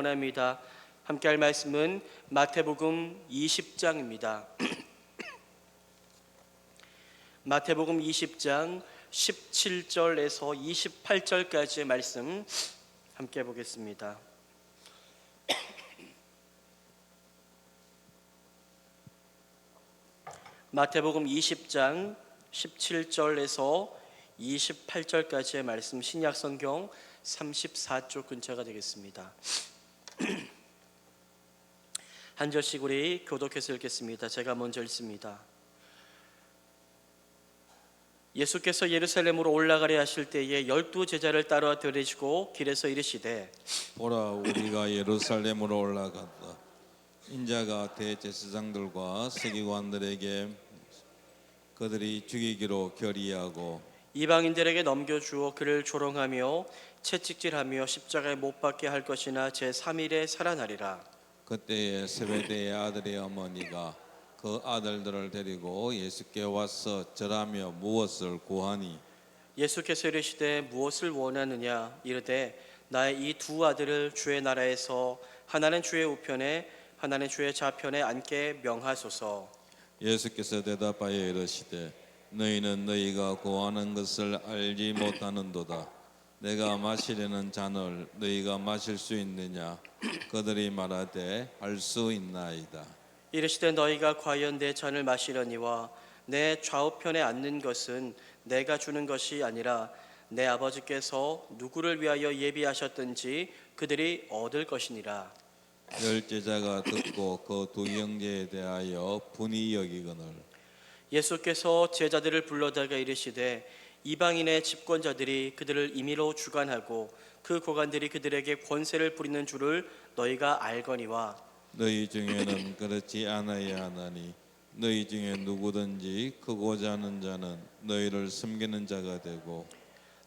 원합니다. 함께 할 말씀은 마태복음 20장입니다. 마태복음 20장 17절에서 28절까지의 말씀 함께 보겠습니다. 마태복음 20장 17절에서 28절까지의 말씀, 신약성경 34쪽 근처가 되겠습니다. 한 절씩 우리 교독해서 읽겠습니다. 제가 먼저 읽습니다. 예수께서 예루살렘으로 올라가려 하실 때에 12 제자를 따라 들이시고 길에서 이르시되, 보라, 우리가 예루살렘으로 올라간다. 인자가 대제사장들과 서기관들에게 그들이 죽이기로 결의하고 이방인들에게 넘겨주어 그를 조롱하며 채찍질하며 십자가에 못 박게 할 것이나 제3일에 살아나리라. 그때에 세베대의 아들의 어머니가 그 아들들을 데리고 예수께 와서 절하며 무엇을 구하니, 예수께서 이르시되 무엇을 원하느냐 이르되 나의 이 두 아들을 주의 나라에서 하나는 주의 우편에 하나는 주의 좌편에 앉게 명하소서. 예수께서 대답하여 이르시되 너희는 너희가 구하는 것을 알지 못하는도다. 내가 마시려는 잔을 너희가 마실 수 있느냐? 그들이 말하되 할 수 있나이다. 이르시되 너희가 과연 내 잔을 마시려니와 내 좌우편에 앉는 것은 내가 주는 것이 아니라 내 아버지께서 누구를 위하여 예비하셨든지 그들이 얻을 것이니라. 열 제자가 듣고 그 두 형제에 대하여 분이 여기거늘 예수께서 제자들을 불러다가 이르시되 이방인의 집권자들이 그들을 임의로 주관하고 그 고관들이 그들에게 권세를 부리는 줄을 너희가 알거니와 너희 중에는 그렇지 않아야 하나니 너희 중에 누구든지 크고자 하는 자는 너희를 섬기는 자가 되고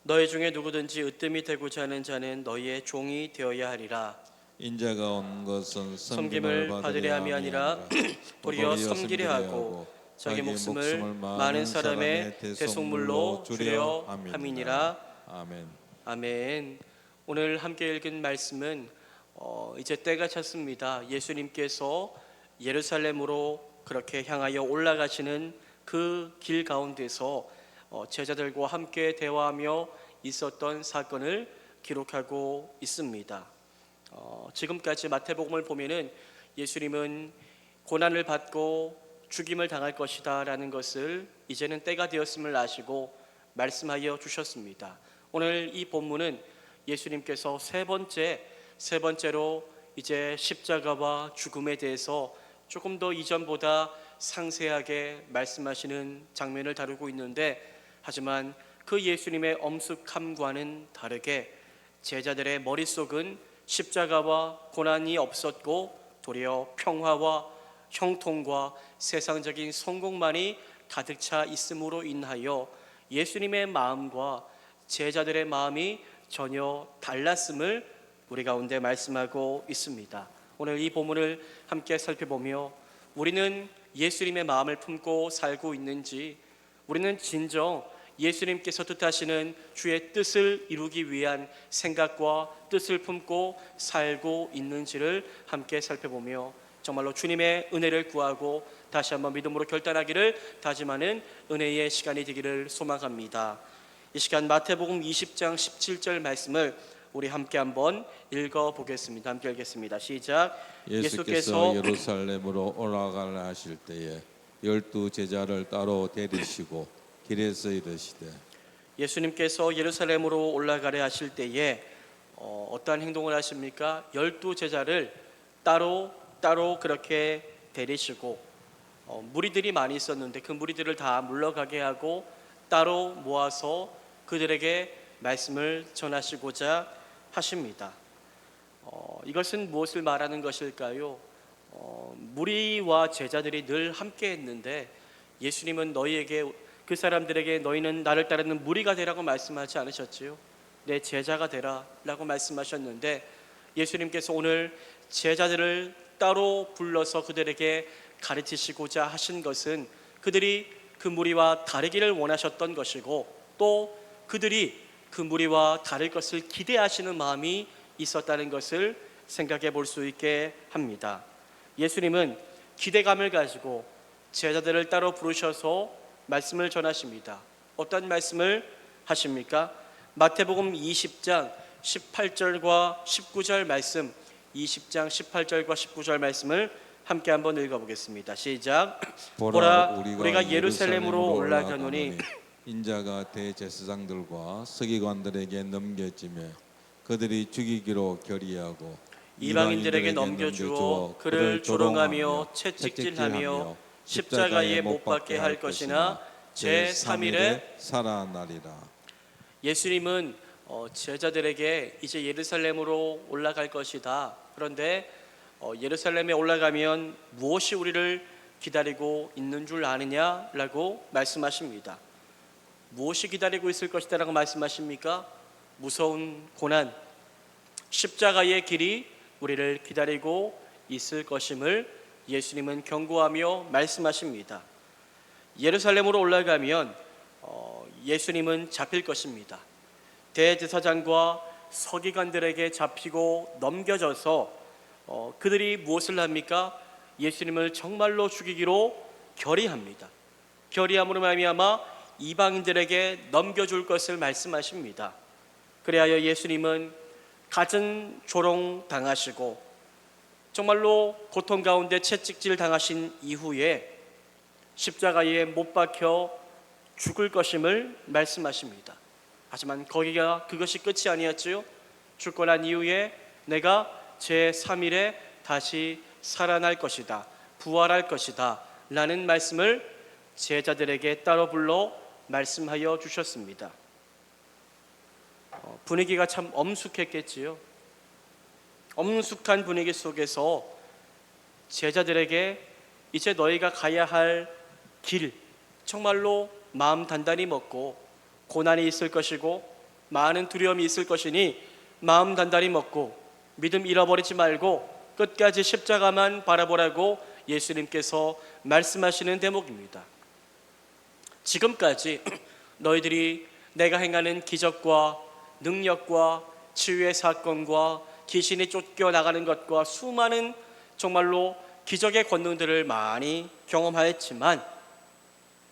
너희 중에 누구든지 으뜸이 되고자 하는 자는 너희의 종이 되어야 하리라. 인자가 온 것은 섬김을 받으려 함이 아니라 도리어 섬기려 하고 자기 목숨을 많은 사람의 대속물로 주려 함이니라. 아멘. 아멘. 오늘 함께 읽은 말씀은 이제 때가 찼습니다. 예수님께서 예루살렘으로 그렇게 향하여 올라가시는 그 길 가운데서 제자들과 함께 대화하며 있었던 사건을 기록하고 있습니다. 지금까지 마태복음을 보면은 예수님은 고난을 받고 죽임을 당할 것이다 라는 것을 이제는 때가 되었음을 아시고 말씀하여 주셨습니다. 오늘 이 본문은 예수님께서 세 번째로 이제 십자가와 죽음에 대해서 조금 더 이전보다 상세하게 말씀하시는 장면을 다루고 있는데, 하지만 그 예수님의 엄숙함과는 다르게 제자들의 머릿속은 십자가와 고난이 없었고 도리어 평화와 형통과 세상적인 성공만이 가득 차 있음으로 인하여 예수님의 마음과 제자들의 마음이 전혀 달랐음을 우리 가운데 말씀하고 있습니다. 오늘 이 본문을 함께 살펴보며 우리는 예수님의 마음을 품고 살고 있는지, 우리는 진정 예수님께서 뜻하시는 주의 뜻을 이루기 위한 생각과 뜻을 품고 살고 있는지를 함께 살펴보며 정말로 주님의 은혜를 구하고 다시 한번 믿음으로 결단하기를 다짐하는 은혜의 시간이 되기를 소망합니다. 이 시간 마태복음 20장 17절 말씀을 우리 함께 한번 읽어보겠습니다. 함께 읽겠습니다. 시작. 예수께서 예루살렘으로 올라가려 하실 때에 12 제자를 따로 데리시고 길에서 이르시되, 예수님께서 예루살렘으로 올라가려 하실 때에 어떠한 행동을 하십니까? 12 제자를 따로 그렇게 데리시고 무리들이 많이 있었는데 그 무리들을 다 물러가게 하고 따로 모아서 그들에게 말씀을 전하시고자 하십니다. 이것은 무엇을 말하는 것일까요? 무리와 제자들이 늘 함께 했는데 예수님은 너희에게, 그 사람들에게 너희는 나를 따르는 무리가 되라고 말씀하지 않으셨지요? 내 제자가 되라 라고 말씀하셨는데, 예수님께서 오늘 제자들을 따로 불러서 그들에게 가르치시고자 하신 것은 그들이 그 무리와 다르기를 원하셨던 것이고, 또 그들이 그 무리와 다를 것을 기대하시는 마음이 있었다는 것을 생각해 볼 수 있게 합니다. 예수님은 기대감을 가지고 제자들을 따로 부르셔서 말씀을 전하십니다. 어떤 말씀을 하십니까? 마태복음 20장 18절과 19절 말씀, 20장 18절과 19절 말씀을 함께 한번 읽어보겠습니다. 시작. 보라, 우리가 예루살렘으로 올라가노니 인자가 대제사장들과 서기관들에게 넘겨지며 그들이 죽이기로 결의하고 이방인들에게 넘겨주어 그를 조롱하며 채찍질하며 십자가에 못 박게 할 것이나 제3일에 살아나리라. 예수님은 제자들에게 이제 예루살렘으로 올라갈 것이다. 그런데 예루살렘에 올라가면 무엇이 우리를 기다리고 있는 줄 아느냐라고 말씀하십니다. 무엇이 기다리고 있을 것이다라고 말씀하십니까? 무서운 고난, 십자가의 길이 우리를 기다리고 있을 것임을 예수님은 경고하며 말씀하십니다. 예루살렘으로 올라가면 예수님은 잡힐 것입니다. 대제사장과 서기관들에게 잡히고 넘겨져서 그들이 무엇을 합니까? 예수님을 정말로 죽이기로 결의합니다. 결의함으로 말미암아 이방인들에게 넘겨줄 것을 말씀하십니다. 그리하여 예수님은 갖은 조롱 당하시고 정말로 고통 가운데 채찍질 당하신 이후에 십자가에 못 박혀 죽을 것임을 말씀하십니다. 하지만 그것이 끝이 아니었지요. 죽고 난 이후에 내가 제3일에 다시 살아날 것이다, 부활할 것이다 라는 말씀을 제자들에게 따로 불러 말씀하여 주셨습니다. 분위기가 참 엄숙했겠지요. 엄숙한 분위기 속에서 제자들에게 이제 너희가 가야 할 길, 정말로 마음 단단히 먹고 고난이 있을 것이고 많은 두려움이 있을 것이니 마음 단단히 먹고 믿음 잃어버리지 말고 끝까지 십자가만 바라보라고 예수님께서 말씀하시는 대목입니다. 지금까지 너희들이 내가 행하는 기적과 능력과 치유의 사건과 귀신이 쫓겨나가는 것과 수많은 정말로 기적의 권능들을 많이 경험하였지만,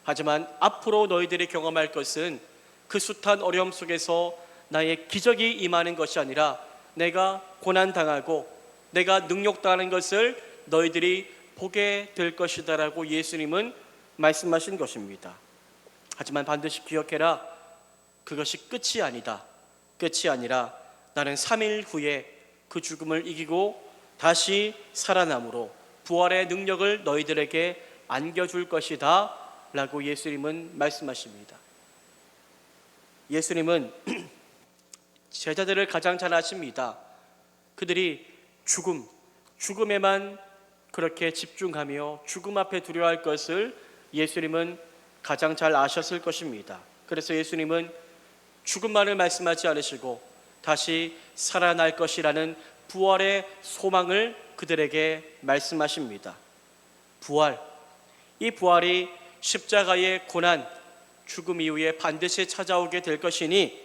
하지만 앞으로 너희들이 경험할 것은 그 숱한 어려움 속에서 나의 기적이 임하는 것이 아니라 내가 고난당하고 내가 능력당하는 것을 너희들이 보게 될 것이다 라고 예수님은 말씀하신 것입니다. 하지만 반드시 기억해라. 그것이 끝이 아니다. 끝이 아니라 나는 3일 후에 그 죽음을 이기고 다시 살아남으로 부활의 능력을 너희들에게 안겨줄 것이다 라고 예수님은 말씀하십니다. 예수님은 제자들을 가장 잘 아십니다. 그들이 죽음에만 그렇게 집중하며 죽음 앞에 두려워할 것을 예수님은 가장 잘 아셨을 것입니다. 그래서 예수님은 죽음만을 말씀하지 않으시고 다시 살아날 것이라는 부활의 소망을 그들에게 말씀하십니다. 부활, 이 부활이 십자가의 고난, 죽음 이후에 반드시 찾아오게 될 것이니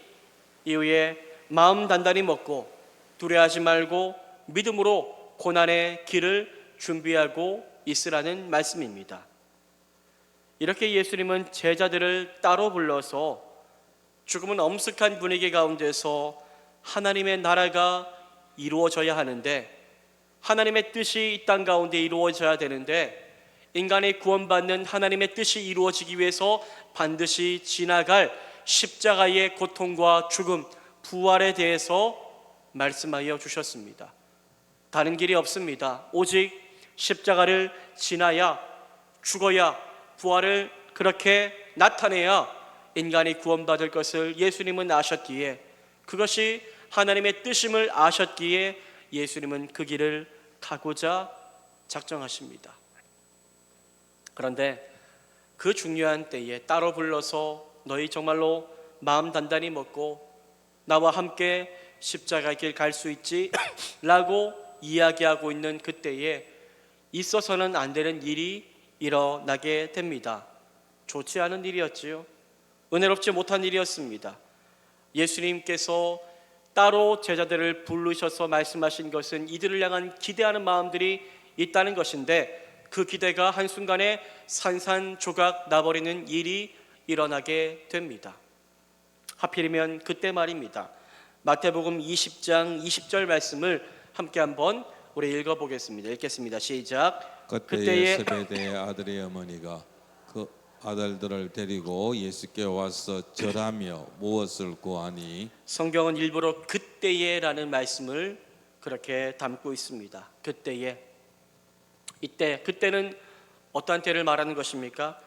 이후에 마음 단단히 먹고 두려워하지 말고 믿음으로 고난의 길을 준비하고 있으라는 말씀입니다. 이렇게 예수님은 제자들을 따로 불러서 죽음은 엄숙한 분위기 가운데서 하나님의 나라가 이루어져야 하는데, 하나님의 뜻이 이 땅 가운데 이루어져야 되는데, 인간이 구원받는 하나님의 뜻이 이루어지기 위해서 반드시 지나갈 십자가의 고통과 죽음, 부활에 대해서 말씀하여 주셨습니다. 다른 길이 없습니다. 오직 십자가를 지나야, 죽어야, 부활을 그렇게 나타내야 인간이 구원받을 것을 예수님은 아셨기에, 그것이 하나님의 뜻임을 아셨기에 예수님은 그 길을 가고자 작정하십니다. 그런데 그 중요한 때에 따로 불러서 너희 정말로 마음 단단히 먹고 나와 함께 십자가 길 갈 수 있지? 라고 이야기하고 있는 그때에 있어서는 안 되는 일이 일어나게 됩니다. 좋지 않은 일이었지요. 은혜롭지 못한 일이었습니다. 예수님께서 따로 제자들을 부르셔서 말씀하신 것은 이들을 향한 기대하는 마음들이 있다는 것인데, 그 기대가 한순간에 산산조각 나버리는 일이 일어나게 됩니다. 하필이면 그때 말입니다. 마태복음 20장 20절 말씀을 함께 한번 우리 읽어보겠습니다. 읽겠습니다. 시작. 그때에 세베대의 아들의 어머니가 그 아들들을 데리고 예수께 와서 절하며 무엇을 구하니. 성경은 일부러 그때에라는 말씀을 그렇게 담고 있습니다. 그때에. 이때, 그때는 어떠한 때를 말하는 것입니까?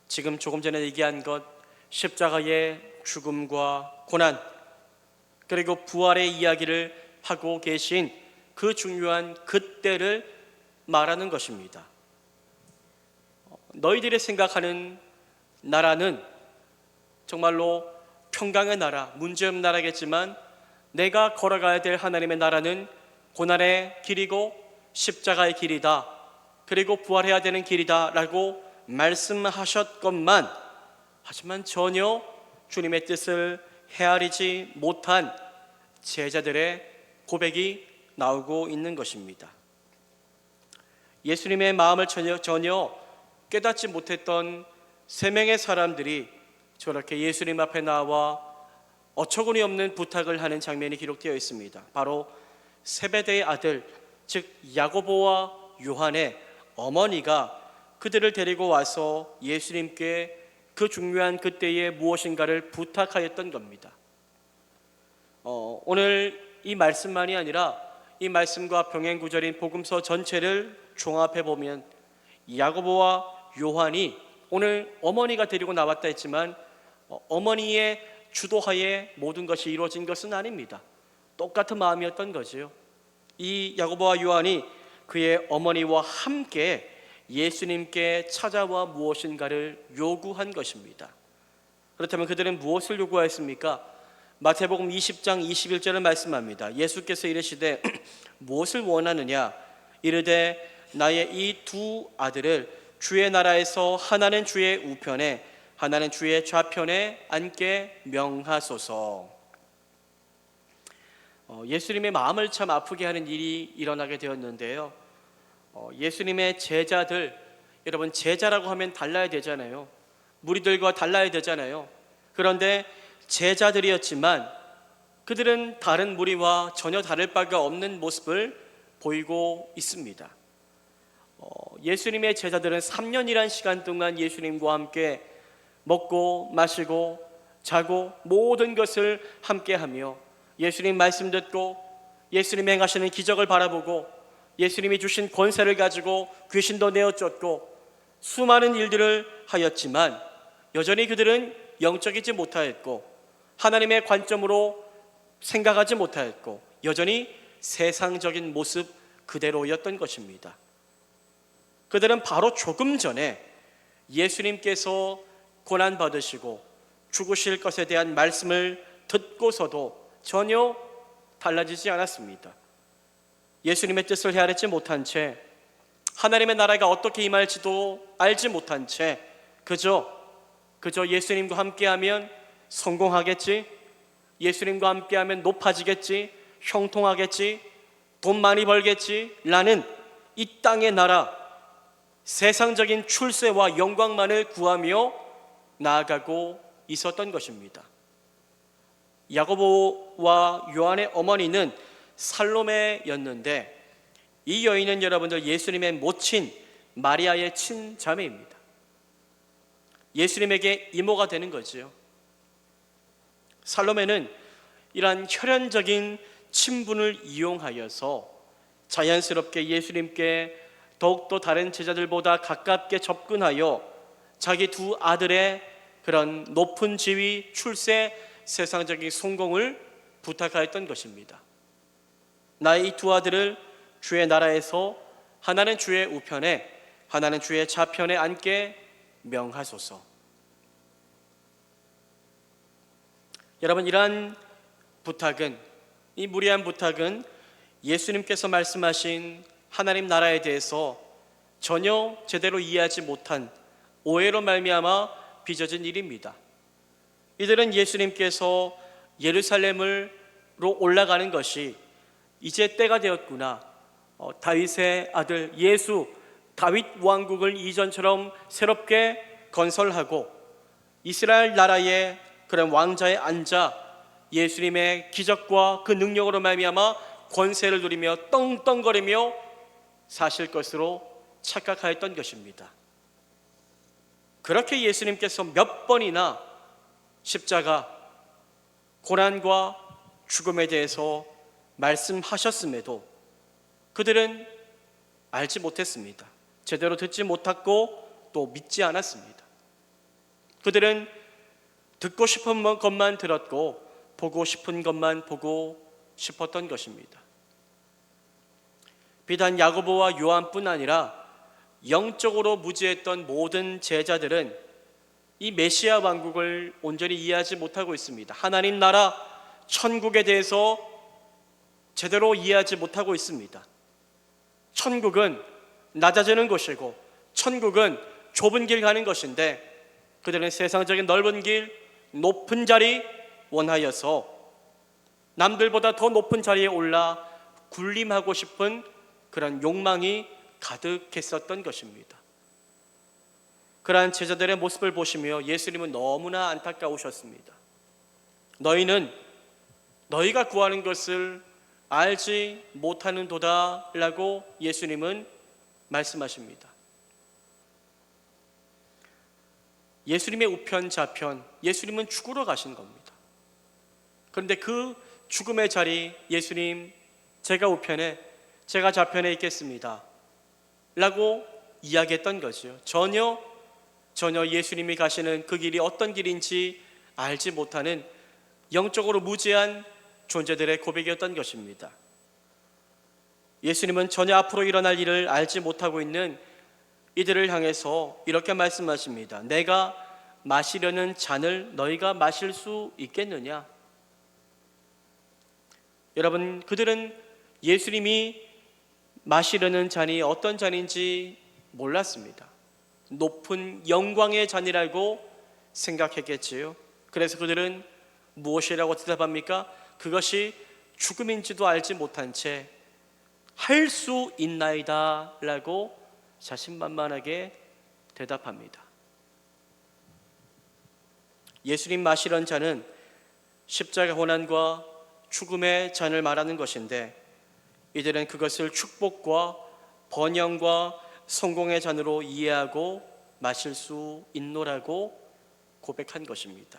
지금 조금 전에 얘기한 것, 십자가의 죽음과 고난, 그리고 부활의 이야기를 하고 계신 그 중요한 그때를 말하는 것입니다. 너희들이 생각하는 나라는 정말로 평강의 나라, 문제없는 나라겠지만, 내가 걸어가야 될 하나님의 나라는 고난의 길이고 십자가의 길이다, 그리고 부활해야 되는 길이다 라고 말씀하셨건만, 하지만 전혀 주님의 뜻을 헤아리지 못한 제자들의 고백이 나오고 있는 것입니다. 예수님의 마음을 전혀 깨닫지 못했던 세 명의 사람들이 저렇게 예수님 앞에 나와 어처구니 없는 부탁을 하는 장면이 기록되어 있습니다. 바로 세베대의 아들, 즉 야고보와 요한의 어머니가 그들을 데리고 와서 예수님께 그 중요한 그때에 무엇인가를 부탁하였던 겁니다. 오늘 이 말씀만이 아니라 이 말씀과 병행 구절인 복음서 전체를 종합해 보면, 야고보와 요한이 오늘 어머니가 데리고 나왔다 했지만 어머니의 주도하에 모든 것이 이루어진 것은 아닙니다. 똑같은 마음이었던 거죠. 이 야고보와 요한이 그의 어머니와 함께 예수님께 찾아와 무엇인가를 요구한 것입니다. 그렇다면 그들은 무엇을 요구하였습니까? 마태복음 20장 21절을 말씀합니다. 예수께서 이르시되 무엇을 원하느냐? 이르되 나의 이 두 아들을 주의 나라에서 하나는 주의 우편에 하나는 주의 좌편에 앉게 명하소서. 예수님의 마음을 참 아프게 하는 일이 일어나게 되었는데요. 예수님의 제자들, 여러분 제자라고 하면 달라야 되잖아요. 무리들과 달라야 되잖아요. 그런데 제자들이었지만 그들은 다른 무리와 전혀 다를 바가 없는 모습을 보이고 있습니다. 예수님의 제자들은 3년이란 시간 동안 예수님과 함께 먹고 마시고 자고 모든 것을 함께하며 예수님 말씀 듣고 예수님 행하시는 기적을 바라보고 예수님이 주신 권세를 가지고 귀신도 내어쫓고 수많은 일들을 하였지만 여전히 그들은 영적이지 못하였고 하나님의 관점으로 생각하지 못하였고 여전히 세상적인 모습 그대로였던 것입니다. 그들은 바로 조금 전에 예수님께서 고난받으시고 죽으실 것에 대한 말씀을 듣고서도 전혀 달라지지 않았습니다. 예수님의 뜻을 헤아리지 못한 채, 하나님의 나라가 어떻게 임할지도 알지 못한 채 그저 예수님과 함께하면 성공하겠지, 예수님과 함께하면 높아지겠지, 형통하겠지, 돈 많이 벌겠지 라는 이 땅의 나라, 세상적인 출세와 영광만을 구하며 나아가고 있었던 것입니다. 야고보와 요한의 어머니는 살로메였는데 이 여인은 여러분들 예수님의 모친 마리아의 친자매입니다. 예수님에게 이모가 되는 거지요. 살로메는 이러한 혈연적인 친분을 이용하여서 자연스럽게 예수님께 더욱더 다른 제자들보다 가깝게 접근하여 자기 두 아들의 그런 높은 지위, 출세, 세상적인 성공을 부탁하였던 것입니다. 나의 이 두 아들을 주의 나라에서 하나는 주의 우편에 하나는 주의 좌편에 앉게 명하소서. 여러분, 이러한 부탁은, 이 무리한 부탁은 예수님께서 말씀하신 하나님 나라에 대해서 전혀 제대로 이해하지 못한 오해로 말미암아 빚어진 일입니다. 이들은 예수님께서 예루살렘을 올라가는 것이 이제 때가 되었구나. 다윗의 아들 예수, 다윗 왕국을 이전처럼 새롭게 건설하고 이스라엘 나라의 그런 왕자에 앉아 예수님의 기적과 그 능력으로 말미암아 권세를 누리며 떵떵거리며 사실 것으로 착각하였던 것입니다. 그렇게 예수님께서 몇 번이나 십자가, 고난과 죽음에 대해서 말씀하셨음에도 그들은 알지 못했습니다. 제대로 듣지 못했고 또 믿지 않았습니다. 그들은 듣고 싶은 것만 들었고 보고 싶은 것만 보고 싶었던 것입니다. 비단 야고보와 요한뿐 아니라 영적으로 무지했던 모든 제자들은 이 메시아 왕국을 온전히 이해하지 못하고 있습니다. 하나님 나라, 천국에 대해서 제대로 이해하지 못하고 있습니다. 천국은 낮아지는 곳이고 천국은 좁은 길 가는 것인데 그들은 세상적인 넓은 길, 높은 자리 원하여서 남들보다 더 높은 자리에 올라 군림하고 싶은 그런 욕망이 가득했었던 것입니다. 그러한 제자들의 모습을 보시며 예수님은 너무나 안타까우셨습니다. 너희는 너희가 구하는 것을 알지 못하는도다 라고 예수님은 말씀하십니다. 예수님의 우편 좌편, 예수님은 죽으러 가신 겁니다. 그런데 그 죽음의 자리, 예수님 제가 우편에 제가 좌편에 있겠습니다 라고 이야기했던 거죠. 전혀 예수님이 가시는 그 길이 어떤 길인지 알지 못하는 영적으로 무지한 존재들의 고백이었던 것입니다. 예수님은 전혀 앞으로 일어날 일을 알지 못하고 있는 이들을 향해서 이렇게 말씀하십니다. 내가 마시려는 잔을 너희가 마실 수 있겠느냐? 여러분, 그들은 예수님이 마시려는 잔이 어떤 잔인지 몰랐습니다. 높은 영광의 잔이라고 생각했겠지요. 그래서 그들은 무엇이라고 대답합니까? 그것이 죽음인지도 알지 못한 채 할 수 있나이다 라고 자신만만하게 대답합니다. 예수님 마시던 잔은 십자가 고난과 죽음의 잔을 말하는 것인데 이들은 그것을 축복과 번영과 성공의 잔으로 이해하고 마실 수 있노라고 고백한 것입니다.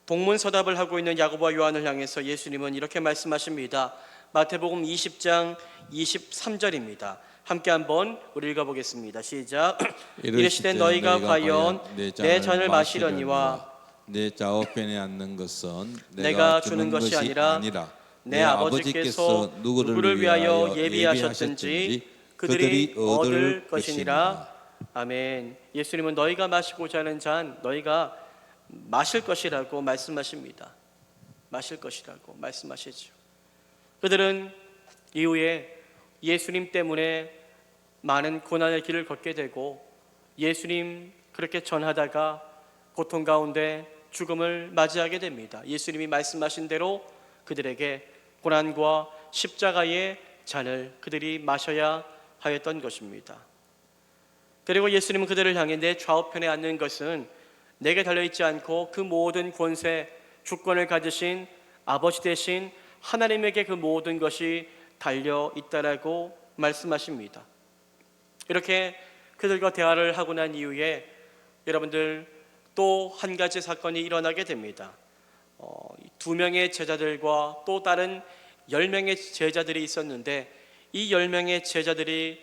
동문서답을 하고 있는 야고보와 요한을 향해서 예수님은 이렇게 말씀하십니다. 마태복음 20장 23절입니다. 함께 한번 우리 읽어보겠습니다. 시작. 이르시되 너희가 과연 내 잔을 마시려니와 내 좌우편에 앉는 것은 내가 주는 것이 아니라 내 아버지께서 누구를 위하여 예비하셨든지 그들이 얻을 것이니라. 아멘. 예수님은 너희가 마시고자 하는 잔 너희가 마실 것이라고 말씀하십니다. 마실 것이라고 말씀하시죠. 그들은 이후에 예수님 때문에 많은 고난의 길을 걷게 되고 예수님 그렇게 전하다가 고통 가운데 죽음을 맞이하게 됩니다. 예수님이 말씀하신 대로 그들에게 고난과 십자가의 잔을 그들이 마셔야 하였던 것입니다. 그리고 예수님은 그들을 향해 내 좌우편에 앉는 것은 내게 달려있지 않고 그 모든 권세, 주권을 가지신 아버지 되신 하나님에게 그 모든 것이 달려있다라고 말씀하십니다. 이렇게 그들과 대화를 하고 난 이후에 여러분들 또 한 가지 사건이 일어나게 됩니다. 2명의 제자들과 또 다른 10명의 제자들이 있었는데 이 10명의 제자들이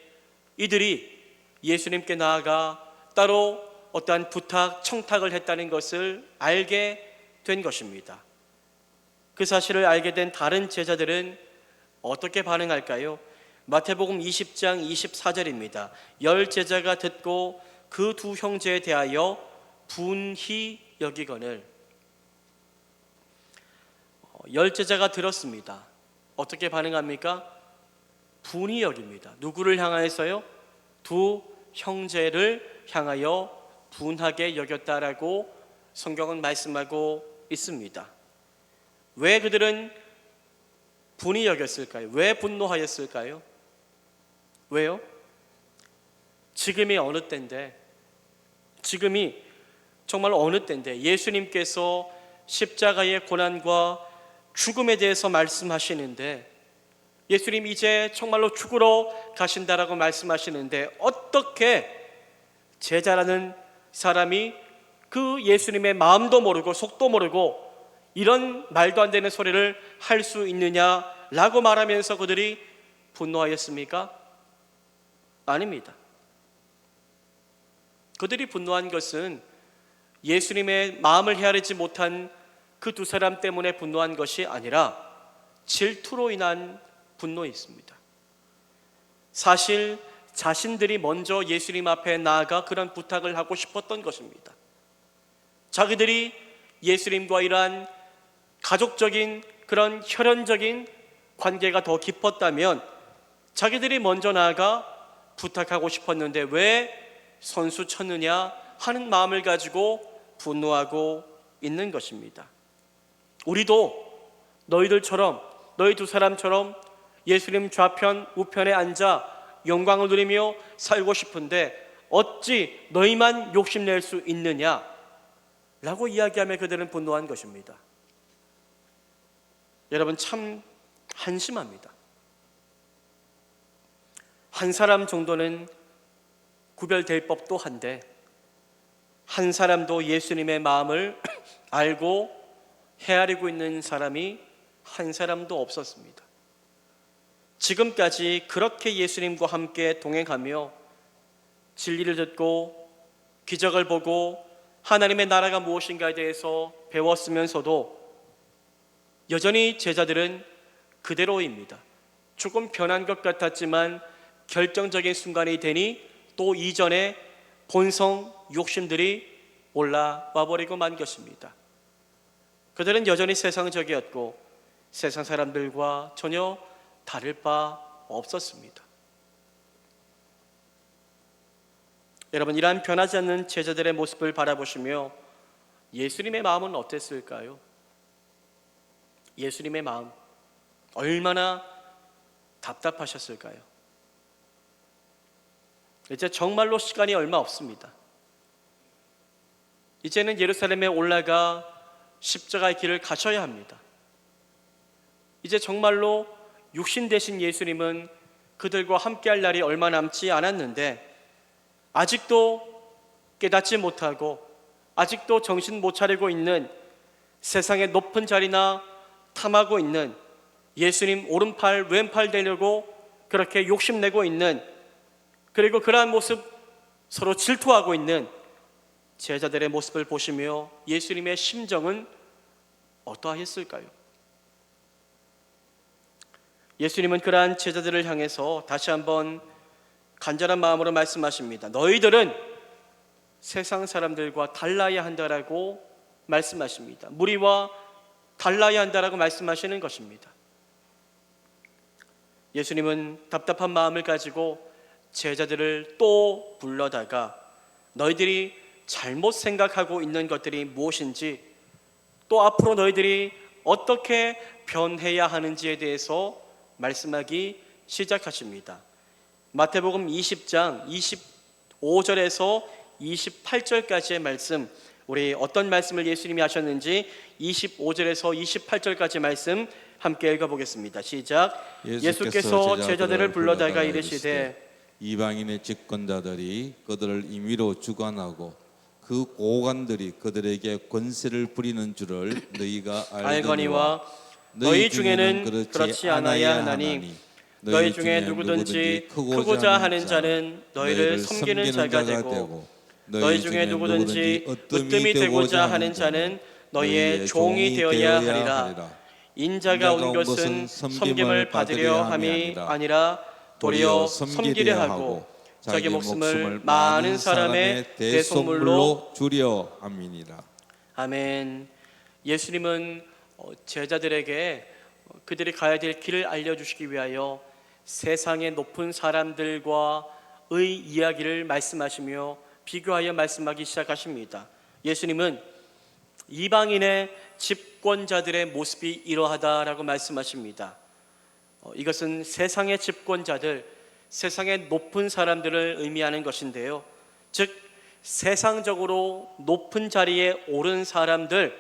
이들이 예수님께 나아가 따로 어떠한 부탁, 청탁을 했다는 것을 알게 된 것입니다. 그 사실을 알게 된 다른 제자들은 어떻게 반응할까요? 마태복음 20장 24절입니다. 10 제자가 듣고 그 두 형제에 대하여 분히 여기거늘. 10 제자가 들었습니다. 어떻게 반응합니까? 분히 여깁니다. 누구를 향하여서요? 두 형제를 향하여 분하게 여겼다라고 성경은 말씀하고 있습니다. 왜 그들은 분이 여겼을까요? 왜 분노하였을까요? 왜요? 지금이 어느 때인데, 지금이 정말 어느 때인데 예수님께서 십자가의 고난과 죽음에 대해서 말씀하시는데, 예수님 이제 정말로 죽으러 가신다라고 말씀하시는데, 어떻게 제자라는 사람이 그 예수님의 마음도 모르고 속도 모르고 이런 말도 안 되는 소리를 할 수 있느냐라고 말하면서 그들이 분노하였습니까? 아닙니다. 그들이 분노한 것은 예수님의 마음을 헤아리지 못한 그 두 사람 때문에 분노한 것이 아니라 질투로 인한 분노였습니다. 사실 자신들이 먼저 예수님 앞에 나아가 그런 부탁을 하고 싶었던 것입니다. 자기들이 예수님과 이러한 가족적인 그런 혈연적인 관계가 더 깊었다면 자기들이 먼저 나아가 부탁하고 싶었는데 왜 선수 쳤느냐 하는 마음을 가지고 분노하고 있는 것입니다. 우리도 너희들처럼, 너희 두 사람처럼 예수님 좌편 우편에 앉아 영광을 누리며 살고 싶은데 어찌 너희만 욕심낼 수 있느냐 라고 이야기하며 그들은 분노한 것입니다. 여러분, 참 한심합니다. 한 사람 정도는 구별될 법도 한데 한 사람도 예수님의 마음을 알고 헤아리고 있는 사람이 한 사람도 없었습니다. 지금까지 그렇게 예수님과 함께 동행하며 진리를 듣고 기적을 보고 하나님의 나라가 무엇인가에 대해서 배웠으면서도 여전히 제자들은 그대로입니다. 조금 변한 것 같았지만 결정적인 순간이 되니 또 이전에 본성 욕심들이 올라와 버리고 만 것입니다. 그들은 여전히 세상적이었고 세상 사람들과 전혀 다를 바 없었습니다. 여러분, 이러한 변하지 않는 제자들의 모습을 바라보시며 예수님의 마음은 어땠을까요? 예수님의 마음 얼마나 답답하셨을까요? 이제 정말로 시간이 얼마 없습니다. 이제는 예루살렘에 올라가 십자가의 길을 가셔야 합니다. 이제 정말로 육신 되신 예수님은 그들과 함께할 날이 얼마 남지 않았는데 아직도 깨닫지 못하고 아직도 정신 못 차리고 있는, 세상의 높은 자리나 탐하고 있는, 예수님 오른팔 왼팔 되려고 그렇게 욕심내고 있는, 그리고 그러한 모습 서로 질투하고 있는 제자들의 모습을 보시며 예수님의 심정은 어떠하였을까요? 예수님은 그러한 제자들을 향해서 다시 한번 간절한 마음으로 말씀하십니다. 너희들은 세상 사람들과 달라야 한다라고 말씀하십니다. 무리와 달라야 한다라고 말씀하시는 것입니다. 예수님은 답답한 마음을 가지고 제자들을 또 불러다가 너희들이 잘못 생각하고 있는 것들이 무엇인지, 또 앞으로 너희들이 어떻게 변해야 하는지에 대해서 말씀하기 시작하십니다. 마태복음 20장 25절에서 28절까지의 말씀, 우리 어떤 말씀을 예수님이 하셨는지 25절에서 28절까지 말씀 함께 읽어보겠습니다. 시작. 예수께서 제자들을 불러다가 이르시되 이방인의 집권자들이 그들을 임의로 주관하고 그 고관들이 그들에게 권세를 부리는 줄을 너희가 알거니와 너희 중에는 그렇지 않아야 하나니 너희 중에 누구든지 크고자 하는 자는 너희를 섬기는 자가 되고 너희 중에 누구든지 으뜸이 되고자 하는 자는 너희의 종이 되어야 하리라. 인자가 온 것은 섬김을 받으려 함이 아니라 도리어 섬기려 하고 자기 목숨을 많은 사람의 대속물로 주려 함이니라. 아멘. 예수님은 제자들에게 그들이 가야 될 길을 알려주시기 위하여 세상의 높은 사람들과의 이야기를 말씀하시며 비교하여 말씀하기 시작하십니다. 예수님은 이방인의 집 집권자들의 모습이 이러하다라고 말씀하십니다. 이것은 세상의 집권자들, 세상의 높은 사람들을 의미하는 것인데요. 즉 세상적으로 높은 자리에 오른 사람들,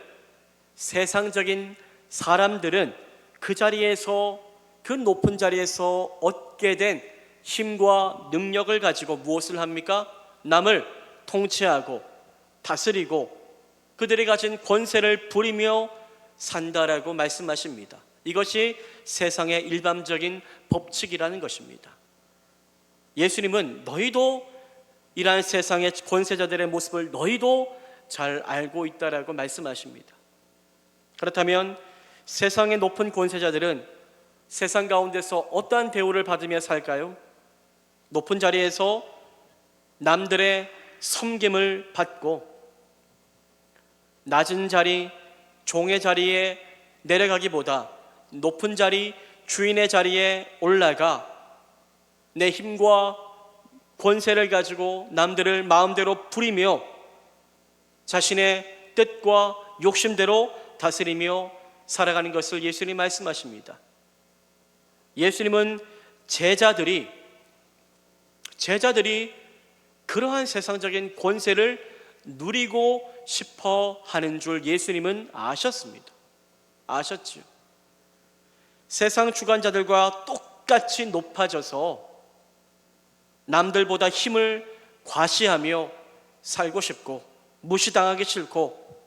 세상적인 사람들은 그 자리에서, 그 높은 자리에서 얻게 된 힘과 능력을 가지고 무엇을 합니까? 남을 통치하고 다스리고 그들이 가진 권세를 부리며 산다라고 말씀하십니다. 이것이 세상의 일반적인 법칙이라는 것입니다. 예수님은 너희도 이러한 세상의 권세자들의 모습을 너희도 잘 알고 있다라고 말씀하십니다. 그렇다면 세상의 높은 권세자들은 세상 가운데서 어떠한 대우를 받으며 살까요? 높은 자리에서 남들의 섬김을 받고 낮은 자리, 종의 자리에 내려가기보다 높은 자리, 주인의 자리에 올라가 내 힘과 권세를 가지고 남들을 마음대로 부리며 자신의 뜻과 욕심대로 다스리며 살아가는 것을 예수님이 말씀하십니다. 예수님은 제자들이 그러한 세상적인 권세를 누리고 싶어 하는 줄 예수님은 아셨습니다. 아셨죠. 세상 주관자들과 똑같이 높아져서 남들보다 힘을 과시하며 살고 싶고 무시당하기 싫고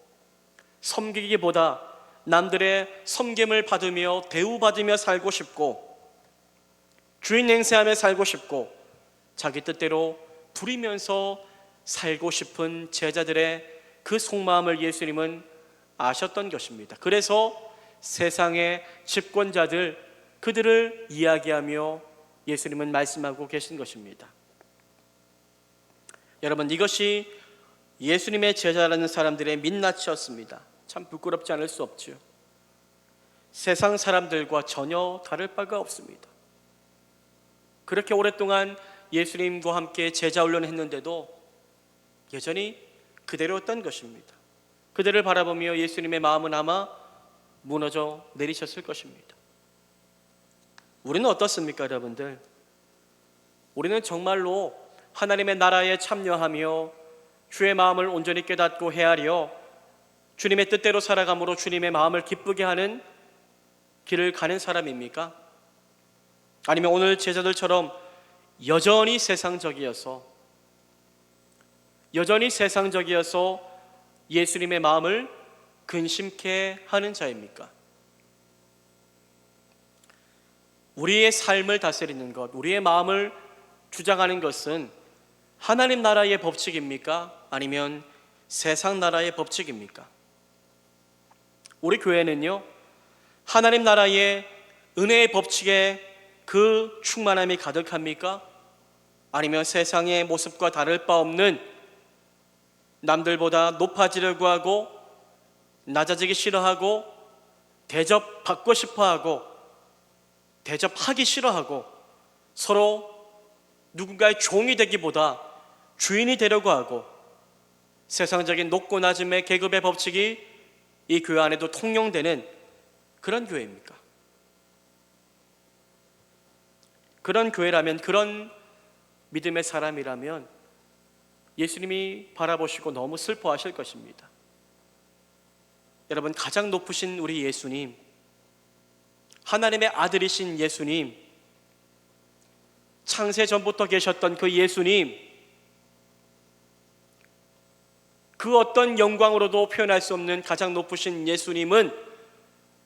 섬기기보다 남들의 섬김을 받으며 대우받으며 살고 싶고 주인 행세하며 살고 싶고 자기 뜻대로 부리면서 살고 싶은 제자들의 그 속마음을 예수님은 아셨던 것입니다. 그래서 세상의 집권자들, 그들을 이야기하며 예수님은 말씀하고 계신 것입니다. 여러분, 이것이 예수님의 제자라는 사람들의 민낯이었습니다. 참 부끄럽지 않을 수 없죠. 세상 사람들과 전혀 다를 바가 없습니다. 그렇게 오랫동안 예수님과 함께 제자 훈련을 했는데도 여전히 그대로였던 것입니다. 그들을 바라보며 예수님의 마음은 아마 무너져 내리셨을 것입니다. 우리는 어떻습니까, 여러분들? 우리는 정말로 하나님의 나라에 참여하며 주의 마음을 온전히 깨닫고 헤아려 주님의 뜻대로 살아감으로 주님의 마음을 기쁘게 하는 길을 가는 사람입니까? 아니면 오늘 제자들처럼 여전히 세상적이어서 예수님의 마음을 근심케 하는 자입니까? 우리의 삶을 다스리는 것, 우리의 마음을 주장하는 것은 하나님 나라의 법칙입니까? 아니면 세상 나라의 법칙입니까? 우리 교회는요, 하나님 나라의 은혜의 법칙에 그 충만함이 가득합니까? 아니면 세상의 모습과 다를 바 없는 남들보다 높아지려고 하고 낮아지기 싫어하고 대접받고 싶어하고 대접하기 싫어하고 서로 누군가의 종이 되기보다 주인이 되려고 하고 세상적인 높고 낮음의 계급의 법칙이 이 교회 안에도 통용되는 그런 교회입니까? 그런 교회라면, 그런 믿음의 사람이라면 예수님이 바라보시고 너무 슬퍼하실 것입니다. 여러분, 가장 높으신 우리 예수님, 하나님의 아들이신 예수님, 창세 전부터 계셨던 그 예수님, 그 어떤 영광으로도 표현할 수 없는 가장 높으신 예수님은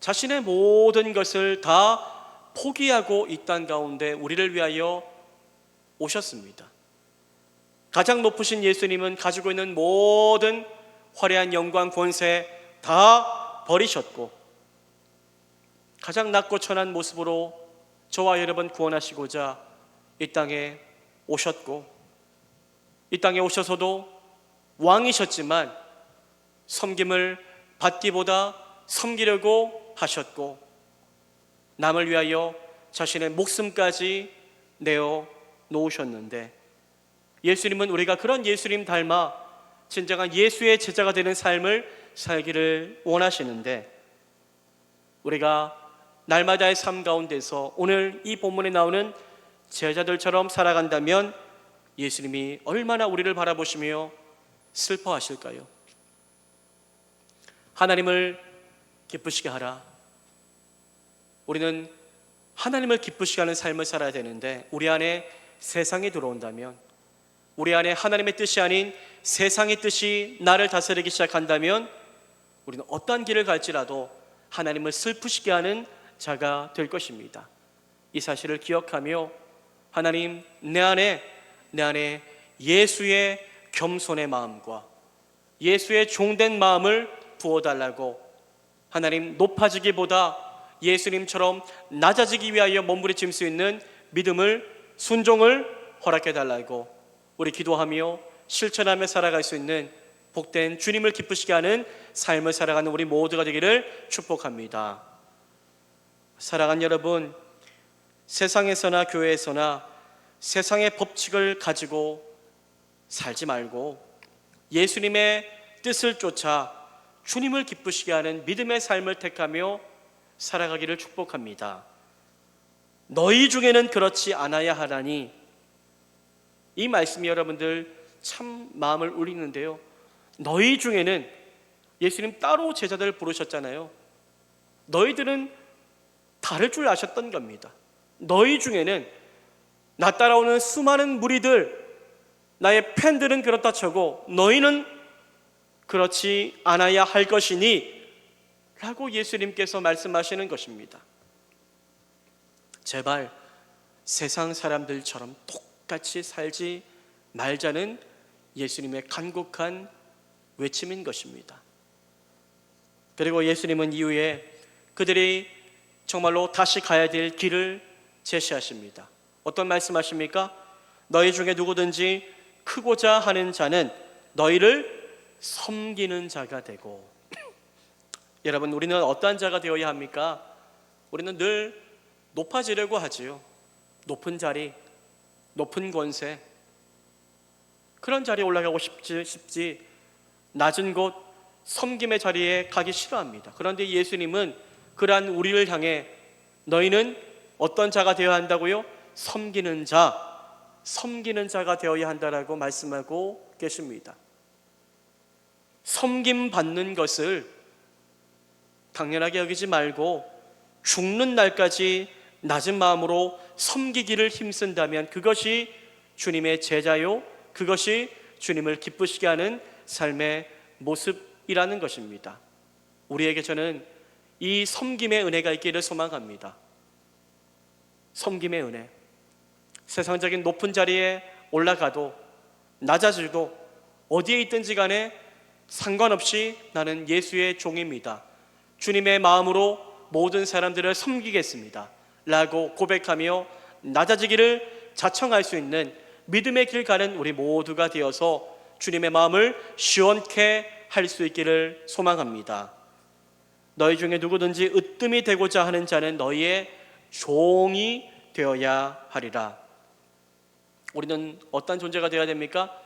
자신의 모든 것을 다 포기하고 이 땅 가운데 우리를 위하여 오셨습니다. 가장 높으신 예수님은 가지고 있는 모든 화려한 영광, 권세 다 버리셨고 가장 낮고 천한 모습으로 저와 여러분 구원하시고자 이 땅에 오셨고, 이 땅에 오셔서도 왕이셨지만 섬김을 받기보다 섬기려고 하셨고 남을 위하여 자신의 목숨까지 내어 놓으셨는데, 예수님은 우리가 그런 예수님 닮아 진정한 예수의 제자가 되는 삶을 살기를 원하시는데, 우리가 날마다의 삶 가운데서 오늘 이 본문에 나오는 제자들처럼 살아간다면 예수님이 얼마나 우리를 바라보시며 슬퍼하실까요? 하나님을 기쁘시게 하라. 우리는 하나님을 기쁘시게 하는 삶을 살아야 되는데 우리 안에 세상이 들어온다면, 우리 안에 하나님의 뜻이 아닌 세상의 뜻이 나를 다스리기 시작한다면 우리는 어떠한 길을 갈지라도 하나님을 슬프시게 하는 자가 될 것입니다. 이 사실을 기억하며 하나님, 내 안에 예수의 겸손의 마음과 예수의 종된 마음을 부어달라고, 하나님 높아지기보다 예수님처럼 낮아지기 위하여 몸부림칠 수 있는 믿음을, 순종을 허락해달라고 우리 기도하며 실천하며 살아갈 수 있는 복된 주님을 기쁘시게 하는 삶을 살아가는 우리 모두가 되기를 축복합니다. 사랑하는 여러분, 세상에서나 교회에서나 세상의 법칙을 가지고 살지 말고 예수님의 뜻을 쫓아 주님을 기쁘시게 하는 믿음의 삶을 택하며 살아가기를 축복합니다. 너희 중에는 그렇지 않아야 하라니, 이 말씀이 여러분들 참 마음을 울리는데요. 너희 중에는, 예수님 따로 제자들을 부르셨잖아요. 너희들은 다를 줄 아셨던 겁니다. 너희 중에는, 나 따라오는 수많은 무리들, 나의 팬들은 그렇다 쳐고 너희는 그렇지 않아야 할 것이니 라고 예수님께서 말씀하시는 것입니다. 제발 세상 사람들처럼 똑같이 살지 말자는 예수님의 간곡한 외침인 것입니다. 그리고 예수님은 이후에 그들이 정말로 다시 가야 될 길을 제시하십니다. 어떤 말씀하십니까? 너희 중에 누구든지 크고자 하는 자는 너희를 섬기는 자가 되고. 여러분, 우리는 어떠한 자가 되어야 합니까? 우리는 늘 높아지려고 하지요. 높은 자리, 높은 권세, 그런 자리에 올라가고 싶지 낮은 곳, 섬김의 자리에 가기 싫어합니다. 그런데 예수님은 그러한 우리를 향해 너희는 어떤 자가 되어야 한다고요? 섬기는 자가 되어야 한다라고 말씀하고 계십니다. 섬김 받는 것을 당연하게 여기지 말고 죽는 날까지 낮은 마음으로 섬기기를 힘쓴다면 그것이 주님의 제자요, 그것이 주님을 기쁘시게 하는 삶의 모습이라는 것입니다. 우리에게 저는 이 섬김의 은혜가 있기를 소망합니다. 섬김의 은혜. 세상적인 높은 자리에 올라가도 낮아지도 어디에 있든지 간에 상관없이 나는 예수의 종입니다. 주님의 마음으로 모든 사람들을 섬기겠습니다 라고 고백하며 낮아지기를 자청할 수 있는 믿음의 길 가는 우리 모두가 되어서 주님의 마음을 시원케 할 수 있기를 소망합니다. 너희 중에 누구든지 으뜸이 되고자 하는 자는 너희의 종이 되어야 하리라. 우리는 어떤 존재가 되어야 됩니까?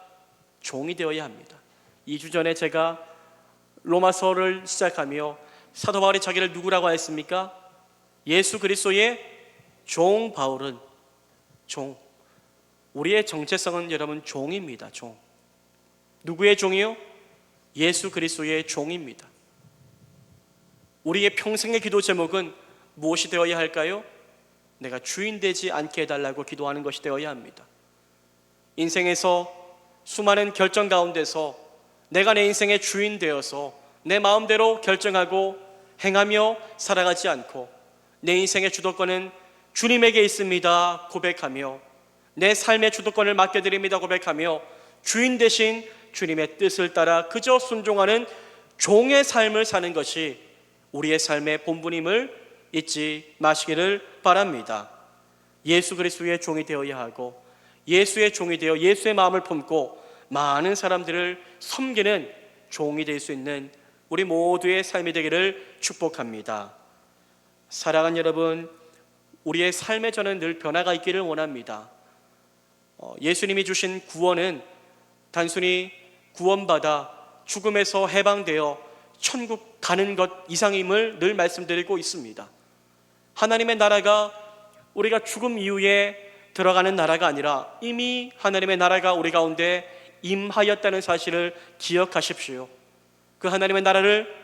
종이 되어야 합니다. 2주 전에 제가 로마서를 시작하며 사도 바울이 자기를 누구라고 했습니까? 예수 그리스도의 종 바울은 종. 우리의 정체성은 여러분 종입니다. 종. 누구의 종이요? 예수 그리스도의 종입니다. 우리의 평생의 기도 제목은 무엇이 되어야 할까요? 내가 주인 되지 않게 해달라고 기도하는 것이 되어야 합니다. 인생에서 수많은 결정 가운데서 내가 내 인생의 주인 되어서 내 마음대로 결정하고 행하며 살아가지 않고 내 인생의 주도권은 주님에게 있습니다 고백하며, 내 삶의 주도권을 맡겨드립니다 고백하며 주인 대신 주님의 뜻을 따라 그저 순종하는 종의 삶을 사는 것이 우리의 삶의 본분임을 잊지 마시기를 바랍니다. 예수 그리스도의 종이 되어야 하고 예수의 종이 되어 예수의 마음을 품고 많은 사람들을 섬기는 종이 될 수 있는 우리 모두의 삶이 되기를 축복합니다. 사랑하는 여러분, 우리의 삶에 저는 늘 변화가 있기를 원합니다. 예수님이 주신 구원은 단순히 구원받아 죽음에서 해방되어 천국 가는 것 이상임을 늘 말씀드리고 있습니다. 하나님의 나라가 우리가 죽음 이후에 들어가는 나라가 아니라 이미 하나님의 나라가 우리 가운데 임하였다는 사실을 기억하십시오. 그 하나님의 나라를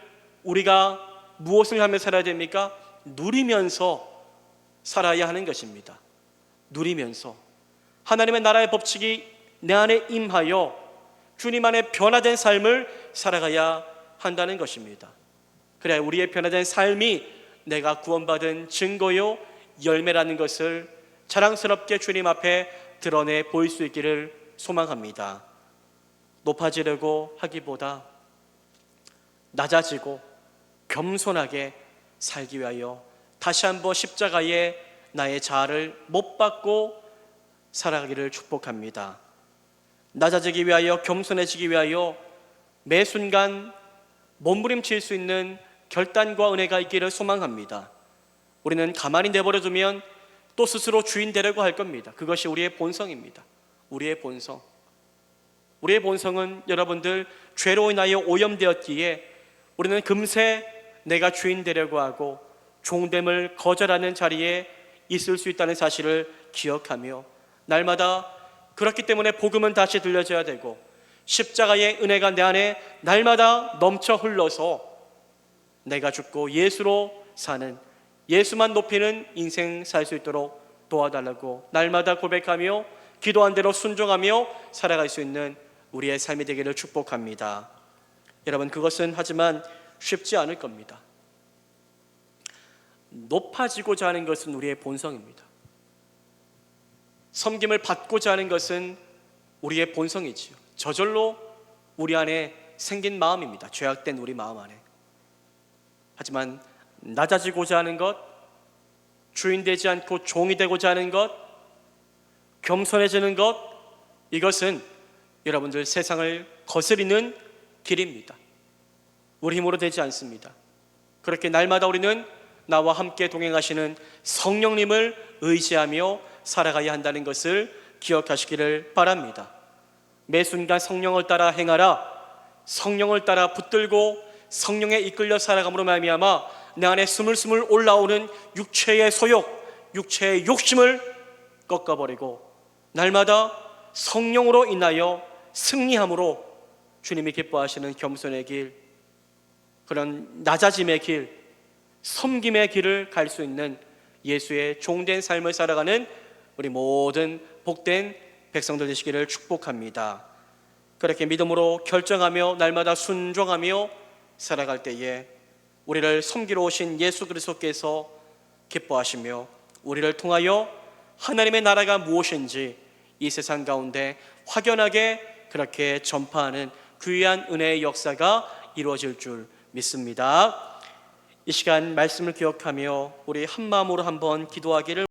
우리가 무엇을 하며 살아야 됩니까? 누리면서 살아야 하는 것입니다. 누리면서 하나님의 나라의 법칙이 내 안에 임하여 주님 안에 변화된 삶을 살아가야 한다는 것입니다. 그래야 우리의 변화된 삶이 내가 구원받은 증거요 열매라는 것을 자랑스럽게 주님 앞에 드러내 보일 수 있기를 소망합니다. 높아지려고 하기보다 낮아지고 겸손하게 살기 위하여 다시 한번 십자가에 나의 자아를 못 박고 살아가기를 축복합니다. 낮아지기 위하여, 겸손해지기 위하여 매 순간 몸부림칠 수 있는 결단과 은혜가 있기를 소망합니다. 우리는 가만히 내버려두면 또 스스로 주인 되려고 할 겁니다. 그것이 우리의 본성입니다. 우리의 본성. 우리의 본성은 여러분들 죄로 인하여 오염되었기에 우리는 금세 내가 주인 되려고 하고 종됨을 거절하는 자리에 있을 수 있다는 사실을 기억하며 날마다 그렇기 때문에 복음은 다시 들려줘야 되고 십자가의 은혜가 내 안에 날마다 넘쳐 흘러서 내가 죽고 예수로 사는, 예수만 높이는 인생 살 수 있도록 도와달라고 날마다 고백하며 기도한 대로 순종하며 살아갈 수 있는 우리의 삶이 되기를 축복합니다. 여러분, 그것은 하지만 쉽지 않을 겁니다. 높아지고자 하는 것은 우리의 본성입니다. 섬김을 받고자 하는 것은 우리의 본성이지요. 저절로 우리 안에 생긴 마음입니다. 죄악된 우리 마음 안에. 하지만 낮아지고자 하는 것, 주인 되지 않고 종이 되고자 하는 것, 겸손해지는 것, 이것은 여러분들 세상을 거스리는 길입니다. 우리 힘으로 되지 않습니다. 그렇게 날마다 우리는 나와 함께 동행하시는 성령님을 의지하며 살아가야 한다는 것을 기억하시기를 바랍니다. 매 순간 성령을 따라 행하라. 성령을 따라 붙들고 성령에 이끌려 살아감으로 말미암아 내 안에 스물스물 올라오는 육체의 소욕, 육체의 욕심을 꺾어버리고 날마다 성령으로 인하여 승리함으로 주님이 기뻐하시는 겸손의 길, 그런 낮아짐의 길, 섬김의 길을 갈 수 있는 예수의 종된 삶을 살아가는 우리 모든 복된 백성들 되시기를 축복합니다. 그렇게 믿음으로 결정하며 날마다 순종하며 살아갈 때에 우리를 섬기러 오신 예수 그리스도께서 기뻐하시며 우리를 통하여 하나님의 나라가 무엇인지 이 세상 가운데 확연하게 그렇게 전파하는 귀한 은혜의 역사가 이루어질 줄 믿습니다. 이 시간 말씀을 기억하며 우리 한 마음으로 한번 기도하기를